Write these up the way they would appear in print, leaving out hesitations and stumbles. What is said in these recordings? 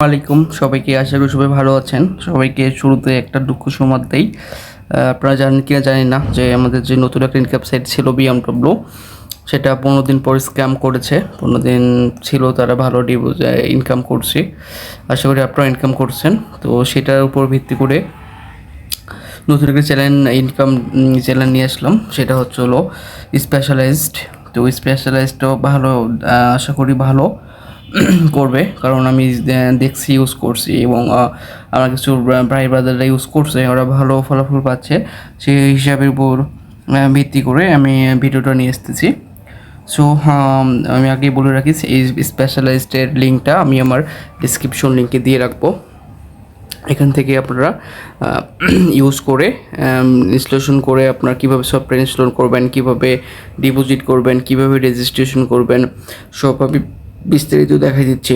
আলাইকুম সবাইকে, আশা করি সবাই ভালো আছেন। সবাইকে শুরুতে একটা দুঃখ সংবাদ দেই। আপনারা জানেন কিনা জানি না যে আমাদের যে নতুন একটা ইনকাম সাইট ছিল বিএমডব্লিউ, সেটা 15 দিন পর স্ক্যাম করেছে। 15 দিন ছিল, তারা ভালো ইনকাম করছে। আশা করি আপনারা ইনকাম করছেন। তো সেটার উপর ভিত্তি করে নতুন একটা চ্যানেল নিয়ে আসলাম। সেটা হলো স্পেশালাইজড। তো স্পেশালাইজডও ভালো, আশা করি ভালো করবে, কারণ আমি দেখছি, ইউজ করছি, এবং আমার কিছু ভাই ব্রাদাররা ইউজ করছে, ওরা ভালো ফলাফল পাচ্ছে। সেই হিসাবের উপর ভিত্তি করে আমি ভিডিওটা নিয়ে এসেছি। সো আমি আগেই বলে রাখি, এই স্পেশালাইজডের লিঙ্কটা আমি আমার ডিসক্রিপশন লিঙ্কে দিয়ে রাখবো। এখান থেকে আপনারা ইউজ করে ইনস্টলেশন করে আপনারা কীভাবে সফটওয়্যার ইনস্টল করবেন, কীভাবে ডিপোজিট করবেন, কীভাবে রেজিস্ট্রেশন করবেন, সব আমি বিস্তারিত দেখাই দিচ্ছি।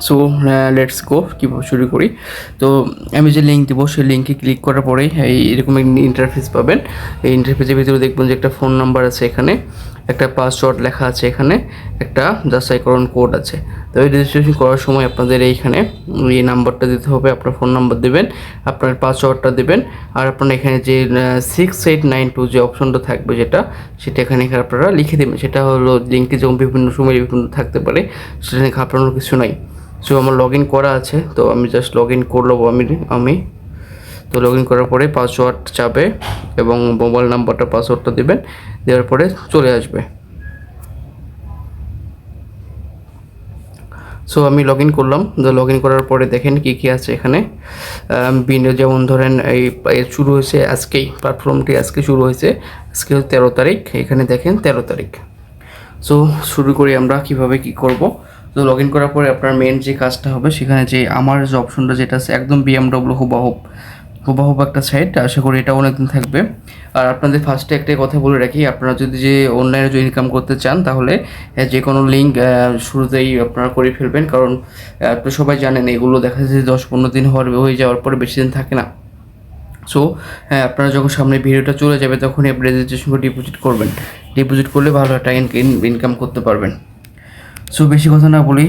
সো লেটস গো, কীভাবে শুরু করি। তো আমি যে লিঙ্ক দেবো সেই লিঙ্কে ক্লিক করার পরেই এরকম ইন্টারফেস পাবেন। এই ইন্টারফেসের ভিতরে দেখবেন যে একটা ফোন নাম্বার আছে, এখানে একটা পাসওয়ার্ড লেখা আছে, এখানে একটা যাচাইকরণ কোড আছে। তো এই রেজিস্ট্রেশন করার সময় আপনাদের এইখানে এই নাম্বারটা দিতে হবে, আপনার ফোন নাম্বার দেবেন, আপনার পাসওয়ার্ডটা দেবেন, আর আপনার এখানে যে 6892 যে অপশনটা থাকবে সেটা এখানে আপনারা লিখে দেবেন। সেটা হলো লিঙ্কে যেমন বিভিন্ন সময় বিভিন্ন থাকতে পারে, সেটা ঘাবড়ানোর কিছু নাই। সো আমার লগ ইন করা আছে, তো আমি জাস্ট লগ ইন করলাম। আমি তো লগ ইন করার পরে পাসওয়ার্ড চাবে এবং মোবাইল নাম্বারটা পাসওয়ার্ডটা দেবেন, দেওয়ার পরে চলে আসবে। সো আমি লগ ইন করলাম। লগ ইন করার পরে দেখেন কী আছে এখানে। যেমন ধরেন এই শুরু হয়েছে আজকেই, প্ল্যাটফর্মটি আজকে শুরু হয়েছে, আজকে 13 তারিখ। এখানে দেখেন 13 তারিখ। সো শুরু করি আমরা কীভাবে কী করব। তো লগ ইন করার পরে আপনার মেন যে কাজটা হবে, সেখানে যে আমার যে অপশনটা যেটা আছে একদম বিএমডব্লিউ হুবাহুব একটা সাইট, আশা করি এটা অনেকদিন থাকবে। আর আপনাদের ফার্স্টে একটাই কথা বলে রাখি, আপনারা যদি যে অনলাইনে যে ইনকাম করতে চান, তাহলে যে কোনো লিঙ্ক শুরুতেই আপনারা করে ফেলবেন, কারণ আপনি সবাই জানেন এগুলো দেখা যাচ্ছে 10-15 দিন হয়ে যাওয়ার পরে বেশি দিন থাকে না। সো আপনারা যখন সামনে ভিডিওটা চলে যাবে, তখনই আপনি রেজিস্ট্রেশন করে ডিপোজিট করবেন। ডিপোজিট করলে ভালো একটা ইনকাম করতে পারবেন। সো বেশি কথা না বলি,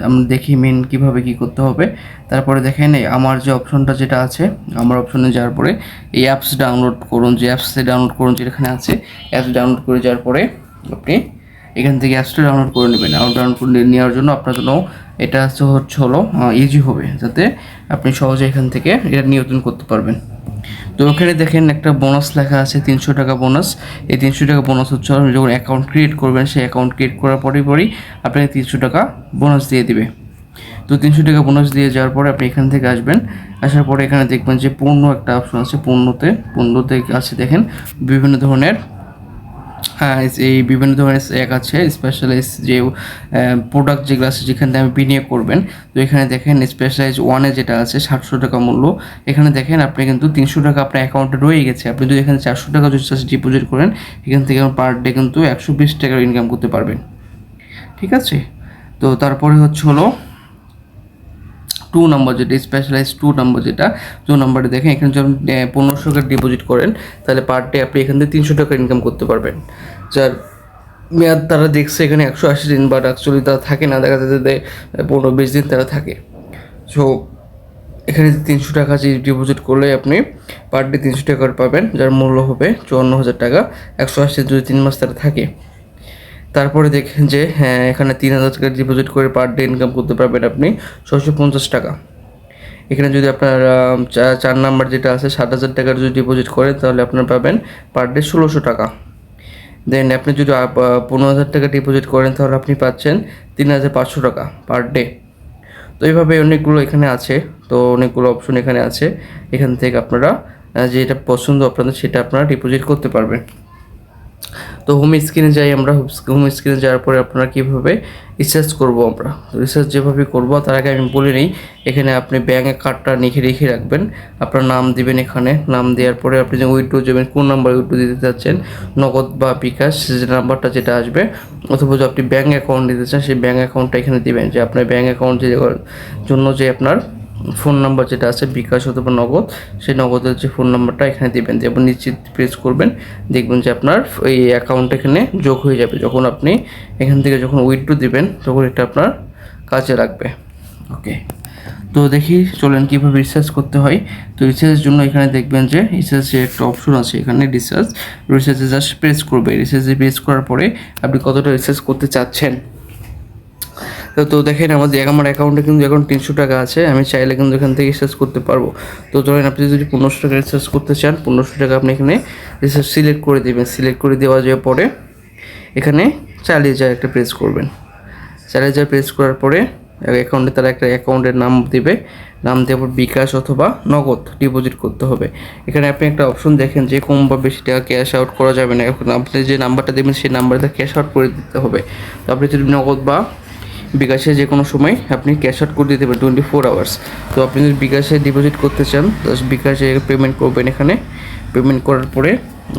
আমরা দেখি মেন কীভাবে কী করতে হবে। তারপরে দেখেন আমার যে অপশনটা যেটা আছে, আমার অপশনে যাওয়ার পরে এই অ্যাপস ডাউনলোড করুন, যেখানে আছে অ্যাপস ডাউনলোড করে যাওয়ার পরে আপনি এখান থেকে অ্যাপসটা ডাউনলোড করে নেবেন। ডাউনলোড করে নেওয়ার জন্য আপনার জন্য এটা হলো ইজি হবে, যাতে আপনি সহজে এখান থেকে এটা নিয়ন্ত্রণ করতে পারবেন। তো ওখানে দেখেন একটা বোনাস লেখা আছে, 300 টাকা বোনাস। এই 300 টাকা বোনাস হচ্ছে আপনি যখন অ্যাকাউন্ট ক্রিয়েট করবেন, সেই অ্যাকাউন্ট ক্রিয়েট করার পরেই আপনাকে 300 টাকা বোনাস দিয়ে দিবে। তো 300 টাকা বোনাস দিয়ে যাওয়ার পরে আপনি এখান থেকে আসবেন। আসার পরে এখানে দেখবেন যে পূর্ণ একটা অপশন আছে, পূর্ণতে আছে দেখেন বিভিন্ন ধরনের এক আছে স্পেশালাইজ যে প্রোডাক্ট যেগুলো আছে, যেখান থেকে আপনি বিনিয়োগ করবেন। তো এখানে দেখেন স্পেশালাইজ 1-এ যেটা আছে 700 টাকা মূল্য। এখানে দেখেন আপনি কিন্তু 300 টাকা আপনার অ্যাকাউন্টে রয়ে গেছে। আপনি যদি এখানে 400 টাকা যদি ডিপোজিট করেন, এখান থেকে পার ডে কিন্তু 120 টাকার ইনকাম করতে পারবেন। ঠিক আছে। তো তারপরে হলো 2 নম্বর যেটা স্পেশালাইজ 2 নম্বর যেটা 2 নম্বরে দেখেন এখানে যখন 1500 টাকা ডিপোজিট করেন, তাহলে পার ডে আপনি এখান থেকে 300 টাকা ইনকাম করতে পারবেন। যার মেয়াদ তারা দেখছে এখানে 180 দিন, বাট অ্যাকচুয়ালি তারা থাকে না, দেখা যাচ্ছে যে 15-20 দিন তারা থাকে। সো এখানে 300 টাকা যে ডিপোজিট করলে আপনি পার ডে 300 টাকা পাবেন, যার মূল্য হবে 54,000 টাকা। 180 যদি 3 মাস তারা থাকে। তারপরে দেখেন যে এখানে 3000 টাকা ডিপোজিট করে পার ডে ইনকাম করতে পারবেন আপনি 650 টাকা। এখানে যদি আপনার 4 নাম্বার যেটা আছে 7000 টাকার যদি ডিপোজিট করেন, তাহলে আপনার পাবেন পার ডে 1600 টাকা। দেন আপনি যদি 15,000 টাকা ডিপোজিট করেন, তাহলে আপনি পাচ্ছেন 3500 টাকা পার ডে। তো এইভাবে অনেকগুলো এখানে আছে, তো অনেকগুলো অপশন এখানে আছে। এখান থেকে আপনারা যেটা পছন্দ আপনাদের, সেটা আপনারা ডিপোজিট করতে পারবেন। তো হোম স্ক্রিনে যাই আমরা। হোম স্ক্রিনে যাওয়ার পরে আপনারা কীভাবে রিসার্চ করবো, আমরা রিসার্চ যেভাবে করবো, তার আগে আমি বলে নিই, এখানে আপনি ব্যাঙ্ক কার্ডটা রেখে রাখবেন। আপনার নাম দিবেন, এখানে নাম দেওয়ার পরে আপনি যে উইথড্র যাবেন, কোন নাম্বারে উইথড্র দিতে চাচ্ছেন, নগদ বা বিকাশ, যে নাম্বারটা যেটা আসবে, অথবা যদি আপনি ব্যাঙ্ক অ্যাকাউন্ট দিতে চান, সেই ব্যাঙ্ক অ্যাকাউন্টটা এখানে দিবেন। যে আপনার ব্যাঙ্ক অ্যাকাউন্ট জন্য যে আপনার ফোন নাম্বার যেটা আছে বিকাশ অথবা নগদ, সেই নগদের যে ফোন নাম্বারটা এখানে দেবেন। দিয়ে আপনি নিশ্চিত প্রেস করবেন, দেখবেন যে আপনার এই অ্যাকাউন্ট এখানে যোগ হয়ে যাবে। যখন আপনি এখান থেকে উইথড্র দিবেন, তখন এটা আপনার কাজে লাগবে। ওকে, তো দেখি চলেন কীভাবে রিসার্চ করতে হয়। তো রিসার্চের জন্য এখানে দেখবেন যে রিসার্চে একটা অপশন আছে, এখানে রিসার্চে জাস্ট প্রেস করবে। রিসার্চে প্রেস করার পরে আপনি কতটা রিসার্চ করতে চাচ্ছেন। তো দেখেন আমার অ্যাকাউন্টে কিন্তু এখন 300 টাকা আছে, আমি চাইলে কিন্তু এখান থেকে রিসার্চ করতে পারবো। তো ধরেন আপনি যদি 1500 টাকা রিসার্চ করতে চান, 1500 টাকা আপনি এখানে রিসার্চ সিলেক্ট করে দেবেন। সিলেক্ট করে দেওয়া যাওয়ার পরে এখানে চালিয়ে যায় একটা প্রেস করবেন। চালিয়ে যায় প্রেস করার পরে অ্যাকাউন্টে তারা একটা অ্যাকাউন্টের নাম দেবে, নাম দেওয়ার পর বিকাশ অথবা নগদ ডিপোজিট করতে হবে। এখানে আপনি একটা অপশন দেখেন যে কম বা বেশি টাকা ক্যাশ আউট করা যাবে না। এখন আপনি যে নাম্বারটা দেবেন সেই নাম্বারটা ক্যাশ আউট করে দিতে হবে। তো আপনি যদি নগদ বা বিকাশে যে কোনো সময় আপনি ক্যাশ আউট করে দিতে পারেন 24 আওয়ার্স। তো আপনি যদি বিকাশে ডিপোজিট করতে চান, জাস্ট বিকাশে পেমেন্ট করবেন। এখানে পেমেন্ট করার পরে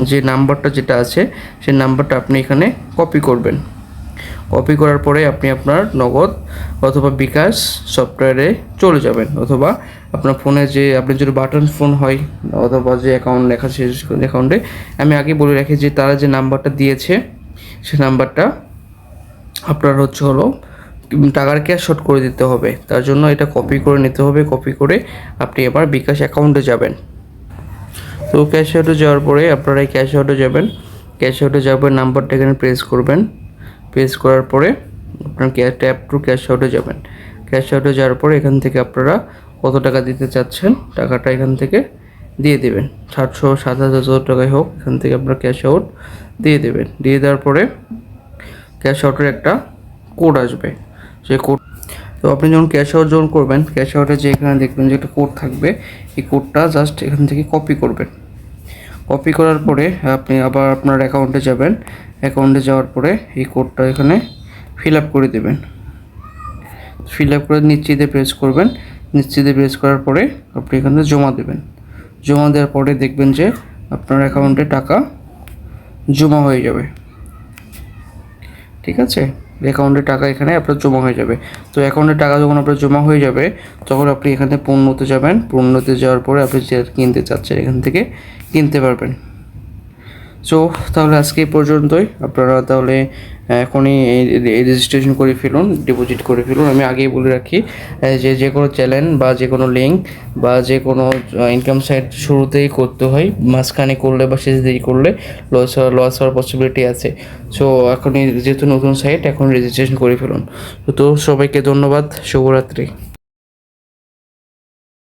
যে নাম্বারটা যেটা আছে সেই নাম্বারটা আপনি এখানে কপি করবেন। কপি করার পরে আপনি আপনার নগদ অথবা বিকাশ সফটওয়্যারে চলে যাবেন, অথবা আপনার ফোনে যে আপনার যদি বাটন ফোন হয় অথবা যে অ্যাকাউন্ট লেখা আছে অ্যাকাউন্টে, আমি আগে বলে রাখি যে তারা যে নাম্বারটা দিয়েছে সেই নাম্বারটা আপনার হলো টাকার ক্যাশ আউট করে দিতে হবে। তার জন্য এটা কপি করে নিতে হবে। কপি করে আপনি আবার বিকাশ অ্যাকাউন্টে যাবেন। তো ক্যাশ আউটে যাওয়ার পরে আপনারা এই ক্যাশ আউটে যাবেন। ক্যাশ আউটে যাওয়ার নাম্বারটা এখানে প্রেস করবেন। প্রেস করার পরে আপনার ট্যাপ টু ক্যাশ আউটে যাবেন। ক্যাশ আউটে যাওয়ার পরে এখান থেকে আপনারা কত টাকা দিতে চাচ্ছেন টাকাটা এখান থেকে দিয়ে দেবেন। 700, 7,000 যত টাকাই হোক এখান থেকে আপনারা ক্যাশ আউট দিয়ে দেবেন। দিয়ে দেওয়ার পরে ক্যাশ আউটের একটা কোড আসবে, সেই কোড। তো আপনি যখন ক্যাশ আউট করবেন, ক্যাশ আউটে যে এখানে দেখবেন যে একটা কোড থাকবে, এই কোডটা জাস্ট এখান থেকে কপি করবেন। কপি করার পরে আপনি আবার আপনার অ্যাকাউন্টে যাবেন। অ্যাকাউন্টে যাওয়ার পরে এই কোডটা এখানে ফিল আপ করে দেবেন। ফিল আপ করে নিশ্চিতে প্রেস করবেন। নিশ্চিতে প্রেস করার পরে আপনি এখানে জমা দেবেন। জমা দেওয়ার পরে দেখবেন যে আপনার অ্যাকাউন্টে টাকা জমা হয়ে যাবে। ঠিক আছে, অ্যাকাউন্টে টাকা এখানে আপনার জমা হয়ে যাবে। তো অ্যাকাউন্টে টাকা যখন আপনার জমা হয়ে যাবে তখন আপনি এখানে পণ্যতে যাবেন। পণ্যতে যাওয়ার পরে আপনি যে কিনতে চাচ্ছেন এখান থেকে কিনতে পারবেন। সো তাহলে আজকে এই পর্যন্তই। আপনারা তাহলে এখনই এই রেজিস্ট্রেশন করে ফেলুন, ডিপোজিট করে ফেলুন। আমি আগেই বলে রাখি যে কোনো চ্যানেল বা যে কোনো লিঙ্ক বা যে কোনো ইনকাম সাইট শুরুতেই করতে হয়, মাঝখানে করলে বা শেষ দিকে করলে লস হওয়ার পসিবিলিটি আছে। সো এখনই যেহেতু নতুন সাইট, এখন রেজিস্ট্রেশন করে ফেলুন। তো সবাইকে ধন্যবাদ, শুভরাত্রি।